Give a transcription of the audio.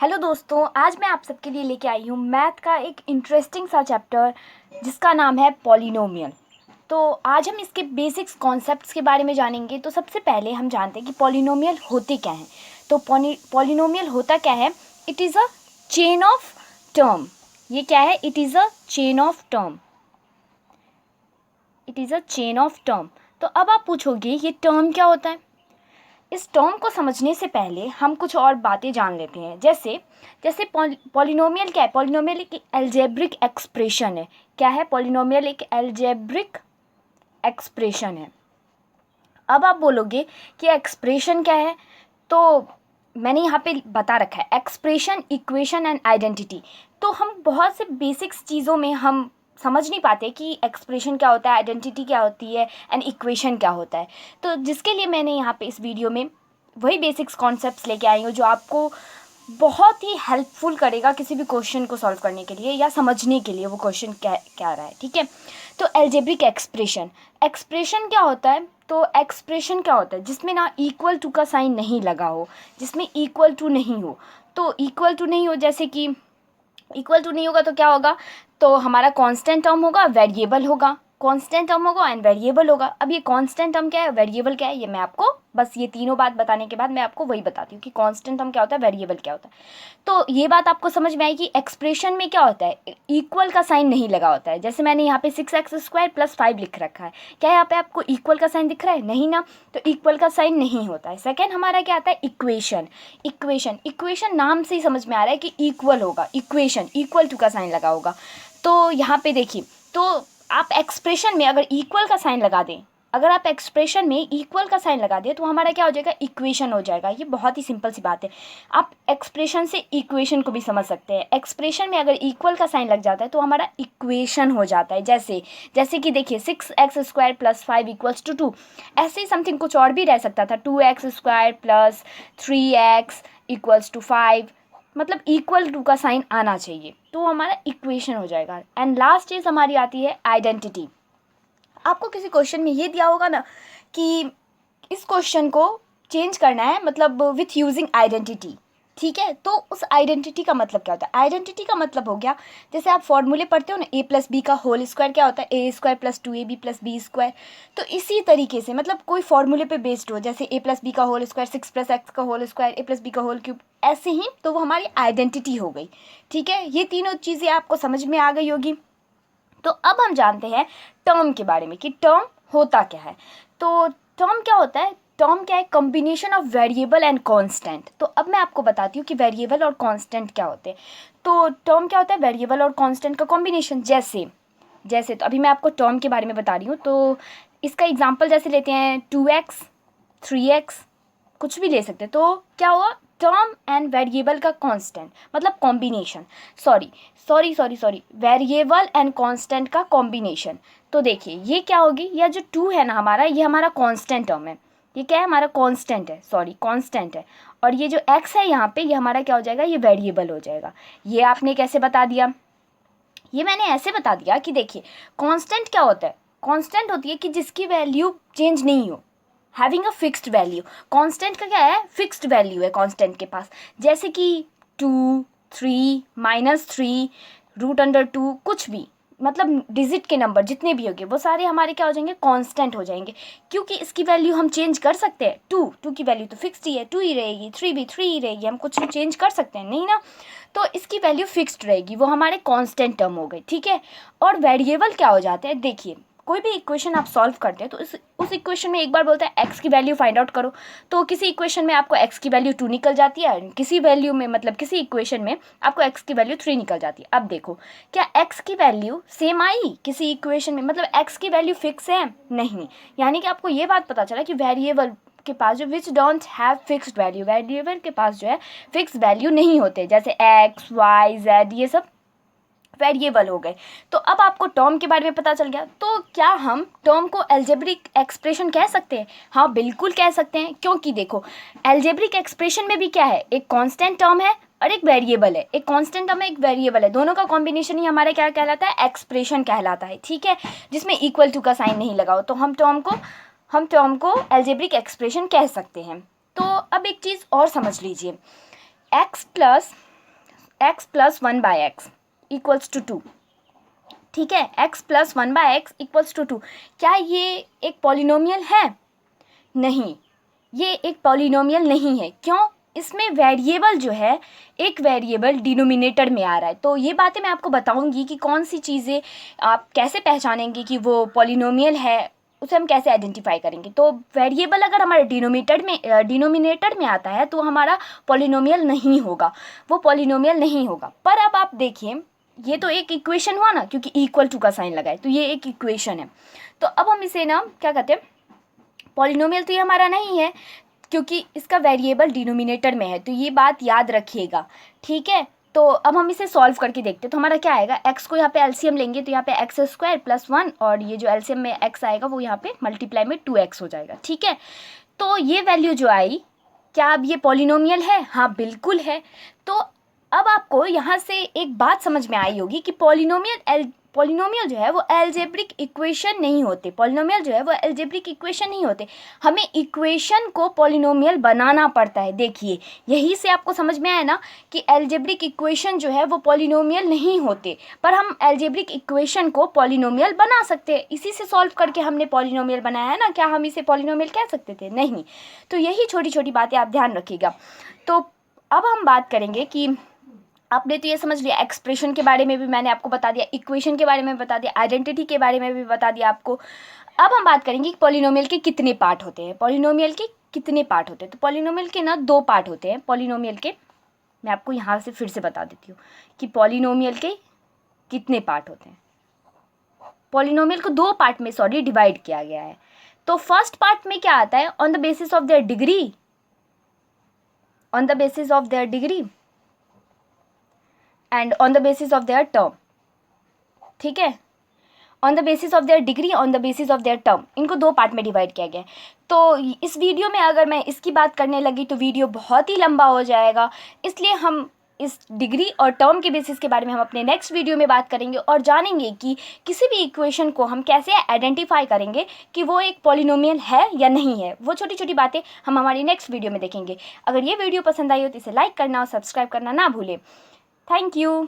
Hello दोस्तों, आज मैं आप सबके लिए लेके आई हूँ मैथ का एक इंटरेस्टिंग सा चैप्टर जिसका नाम है पॉलिनोमियल। तो आज हम इसके बेसिक्स कॉन्सेप्ट्स के बारे में जानेंगे। तो सबसे पहले हम जानते हैं कि पॉलिनोमियल होते क्या हैं। तो पॉलिनोमियल होता क्या है? It is a chain of term. ये क्या है? It is a chain of term. It is a chain of term. तो अब आप पूछोगे ये टर्म क्या होता है? इस टर्म को समझने से पहले हम कुछ और बातें जान लेते हैं। जैसे जैसे पॉलिनोमियल क्या है? पॉलिनोमियल एक अलजेब्रिक एक्सप्रेशन है। क्या है? पॉलिनोमियल एक अलजेब्रिक एक्सप्रेशन है। अब आप बोलोगे कि एक्सप्रेशन क्या है? तो मैंने यहाँ पे बता रखा है एक्सप्रेशन, इक्वेशन एंड आइडेंटिटी। तो हम बहुत से बेसिक्स चीज़ों में हम समझ नहीं पाते कि एक्सप्रेशन क्या होता है, आइडेंटिटी क्या होती है एंड इक्वेशन क्या होता है। तो जिसके लिए मैंने यहाँ पे इस वीडियो में वही बेसिक्स कॉन्सेप्ट्स लेके आई हूँ जो आपको बहुत ही हेल्पफुल करेगा किसी भी क्वेश्चन को सॉल्व करने के लिए या समझने के लिए वो क्वेश्चन क्या क्या रहा है। ठीक है, तो अलजेब्रिक एक्सप्रेशन, एक्सप्रेशन क्या होता है? तो एक्सप्रेशन क्या होता है जिसमें ना इक्वल टू का साइन नहीं लगा हो, जिसमें इक्वल टू नहीं हो। तो इक्वल टू नहीं हो, जैसे कि इक्वल टू नहीं होगा तो क्या होगा? तो हमारा कांस्टेंट टर्म होगा, वेरिएबल होगा। कांस्टेंट टर्म होगा एंड वेरिएबल होगा। अब ये कांस्टेंट टर्म क्या है, वेरिएबल क्या है, ये मैं आपको बस ये तीनों बात बताने के बाद मैं आपको वही बताती हूँ कि कांस्टेंट टर्म क्या होता है, वेरिएबल क्या होता है। तो ये बात आपको समझ में आई कि एक्सप्रेशन में क्या होता है, इक्वल का साइन नहीं लगा होता है। जैसे मैंने यहाँ पे 6x² + 5 लिख रखा है, क्या यहाँ पे आपको इक्वल का साइन दिख रहा है? नहीं ना, तो इक्वल का साइन नहीं होता है। सेकेंड हमारा क्या आता है? इक्वेशन। इक्वेशन नाम से ही समझ में आ रहा है कि इक्वल होगा, इक्वेशन इक्वल टू का साइन लगा होगा। तो यहाँ पे देखिए, तो आप एक्सप्रेशन में अगर इक्वल का साइन लगा दें, अगर आप एक्सप्रेशन में इक्वल का साइन लगा दें तो हमारा क्या हो जाएगा? इक्वेशन हो जाएगा। ये बहुत ही सिंपल सी बात है। आप एक्सप्रेशन से इक्वेशन को भी समझ सकते हैं। एक्सप्रेशन में अगर इक्वल का साइन लग जाता है तो हमारा इक्वेशन हो जाता है। जैसे जैसे कि देखिए 6x² + 5 = 2। ऐसे ही समथिंग कुछ और भी रह सकता था, 2x² + 3x = 5। मतलब इक्वल टू का साइन आना चाहिए तो हमारा इक्वेशन हो जाएगा। एंड लास्ट चीज़ हमारी आती है आइडेंटिटी। आपको किसी क्वेश्चन में ये दिया होगा ना कि इस क्वेश्चन को चेंज करना है, मतलब विथ यूजिंग आइडेंटिटी। ठीक है, तो उस आइडेंटिटी का मतलब क्या होता है? आइडेंटिटी का मतलब हो गया, जैसे आप फॉर्मूले पढ़ते हो ना, a+b² क्या होता है? a² + 2ab + b²। तो इसी तरीके से मतलब कोई फॉर्मूले पे बेस्ड हो, जैसे a+b² 6 + x² a+b3, ऐसे ही तो वो हमारी आइडेंटिटी हो गई। ठीक है, ये तीनों चीज़ें आपको समझ में आ गई होगी। तो अब हम जानते हैं टर्म के बारे में कि टर्म होता क्या है। तो टर्म क्या होता है? टर्म क्या है? Combination of variable and constant. तो अब मैं आपको बताती हूँ कि वेरिएबल और कांस्टेंट क्या होते हैं। तो टर्म क्या होता है? वेरिएबल और कांस्टेंट का कॉम्बिनेशन। जैसे जैसे तो अभी मैं आपको टर्म के बारे में बता रही हूँ, तो इसका एग्जाम्पल जैसे लेते हैं 2x 3x, कुछ भी ले सकते हैं। तो क्या हुआ? टर्म एंड वेरिएबल का कांस्टेंट मतलब combination. Sorry, variable and constant का कॉम्बिनेशन। तो देखिए ये क्या होगी, यह जो 2 है ना हमारा, ये हमारा कांस्टेंट टर्म है। ये क्या है? हमारा कांस्टेंट है, कांस्टेंट है। और ये जो x है यहाँ पे, ये हमारा क्या हो जाएगा? ये वेरिएबल हो जाएगा। ये आपने कैसे बता दिया? ये मैंने ऐसे बता दिया कि देखिए कांस्टेंट क्या होता है? कांस्टेंट होती है कि जिसकी वैल्यू चेंज नहीं हो, having a fixed value. Constant का क्या है? फिक्स्ड वैल्यू है कांस्टेंट के पास। जैसे कि 2 3 -3 √2, कुछ भी, मतलब डिजिट के नंबर जितने भी होंगे वो सारे हमारे क्या हो जाएंगे? कांस्टेंट हो जाएंगे। क्योंकि इसकी वैल्यू हम चेंज कर सकते हैं। 2 की वैल्यू तो फिक्स्ड ही है, 2 ही रहेगी। 3 भी 3 ही रहेगी, हम कुछ चेंज कर सकते हैं नहीं ना। तो इसकी वैल्यू फिक्स्ड रहेगी, वो हमारे कांस्टेंट टर्म हो गए। ठीक है, और वेरिएबल क्या हो जाते हैं? देखिए कोई भी इक्वेशन आप सॉल्व करते हैं तो उस इक्वेशन में एक बार बोलता है x की वैल्यू फाइंड आउट करो, तो किसी इक्वेशन में आपको x की वैल्यू 2 निकल जाती है, किसी वैल्यू में मतलब किसी इक्वेशन में आपको x की वैल्यू 3 निकल जाती है। अब देखो क्या x की वैल्यू सेम आई किसी इक्वेशन में? मतलब x की वैल्यू फिक्स है? नहीं। यानी कि आपको ये बात पता चला कि वेरिएबल के पास जो which don't have fixed value, variable के पास जो है फिक्स वैल्यू नहीं होते, जैसे x y z ये सब वेरिएबल हो गए। तो अब आपको टर्म के बारे में पता चल गया। तो क्या हम टर्म को अलजेब्रिक एक्सप्रेशन कह सकते हैं? हाँ बिल्कुल कह सकते हैं, क्योंकि देखो अलजेब्रिक एक्सप्रेशन में भी क्या है? एक कांस्टेंट टर्म है और एक वेरिएबल है। एक कांस्टेंट टर्म है, एक वेरिएबल है, दोनों का कॉम्बिनेशन ही हमारा क्या कहलाता है? एक्सप्रेशन कहलाता है। ठीक है, जिसमें इक्वल टू का साइन नहीं लगा हो, तो हम टर्म को अलजेब्रिक एक्सप्रेशन कह सकते हैं। तो अब एक चीज़ और समझ लीजिए, x plus x plus 1/x equals to 2, ठीक है, x plus 1/x equals to 2, क्या ये एक पॉलिनोमियल है? नहीं, ये एक पॉलिनोमियल नहीं है। क्यों? इसमें वेरिएबल जो है, एक वेरिएबल डिनोमिनेटर में आ रहा है। तो ये बातें मैं आपको बताऊंगी कि कौन सी चीज़ें आप कैसे पहचानेंगे कि वो पॉलिनोमियल है, उसे हम कैसे आइडेंटिफाई करेंगे। तो वेरिएबल अगर हमारे डिनोमिनेटर में आता है तो हमारा पॉलिनोमियल नहीं होगा, वो पॉलिनोमियल नहीं होगा। पर अब आप देखिए, ये तो एक इक्वेशन हुआ ना, क्योंकि इक्वल टू का साइन लगा है, तो ये एक इक्वेशन है। तो अब हम इसे ना क्या कहते हैं, पॉलिनोमियल तो ये हमारा नहीं है, क्योंकि इसका वेरिएबल डिनोमिनेटर में है, तो ये बात याद रखिएगा, ठीक है। तो अब हम इसे सॉल्व करके देखते हैं। तो हमारा क्या आएगा, x को यहाँ पे एलसीएम लेंगे तो यहाँ पे x² प्लस 1, और ये जो एलसीएम में x आएगा वो यहाँ पे मल्टीप्लाई में 2x हो जाएगा, ठीक है। तो ये वैल्यू जो आई, क्या अब ये पॉलिनोमियल है? हाँ बिल्कुल है। तो अब आपको यहाँ से एक बात समझ में आई होगी कि पॉलिनोमियल जो है वो अलजेब्रिक इक्वेशन नहीं होते, पॉलिनोमियल जो है वो अलजेब्रिक इक्वेशन नहीं होते, हमें इक्वेशन को पॉलिनोमियल बनाना पड़ता है। देखिए, यही से आपको समझ में आया ना कि अलजेब्रिक इक्वेशन जो है वो पॉलिनोमियल नहीं होते, पर हम अलजेब्रिक इक्वेशन को पॉलिनोमियल बना सकते हैं। इसी से सॉल्व करके हमने पॉलिनोमियल बनाया है ना, क्या हम इसे पॉलिनोमियल कह सकते थे? नहीं। तो यही छोटी छोटी बातें आप ध्यान रखिएगा। तो अब हम बात करेंगे कि आपने तो ये समझ लिया, एक्सप्रेशन के बारे में भी मैंने आपको बता दिया, इक्वेशन के बारे में बता दिया, आइडेंटिटी के बारे में भी बता दिया आपको। अब हम बात करेंगे कि पॉलिनोमियल के कितने पार्ट होते हैं, पॉलिनोमियल के कितने पार्ट होते हैं। तो पॉलिनोमियल के ना 2 पार्ट होते हैं। पॉलिनोमियल के, मैं आपको यहाँ से फिर से बता देती हूँ कि पॉलिनोमियल के कितने पार्ट होते हैं। पॉलिनोमियल को 2 पार्ट में डिवाइड किया गया है। तो फर्स्ट पार्ट में क्या आता है, on the basis of their degree, on the basis of their degree and on the basis of their term, ठीक है। On the basis of their degree, on the basis of their term, इनको 2 part में divide किया गया है। तो इस video में अगर मैं इसकी बात करने लगी तो वीडियो बहुत ही लंबा हो जाएगा, इसलिए हम इस डिग्री और टर्म के बेसिस के बारे में हम अपने नेक्स्ट वीडियो में बात करेंगे और जानेंगे कि किसी भी इक्वेशन को हम कैसे आइडेंटिफाई करेंगे कि वो एक पॉलिनोमियल है या नहीं है। वो छोटी छोटी बातें हम हमारी नेक्स्ट वीडियो में देखेंगे। अगर ये वीडियो पसंद आई हो तो इसे लाइक करना और सब्सक्राइब करना ना भूलें। Thank you.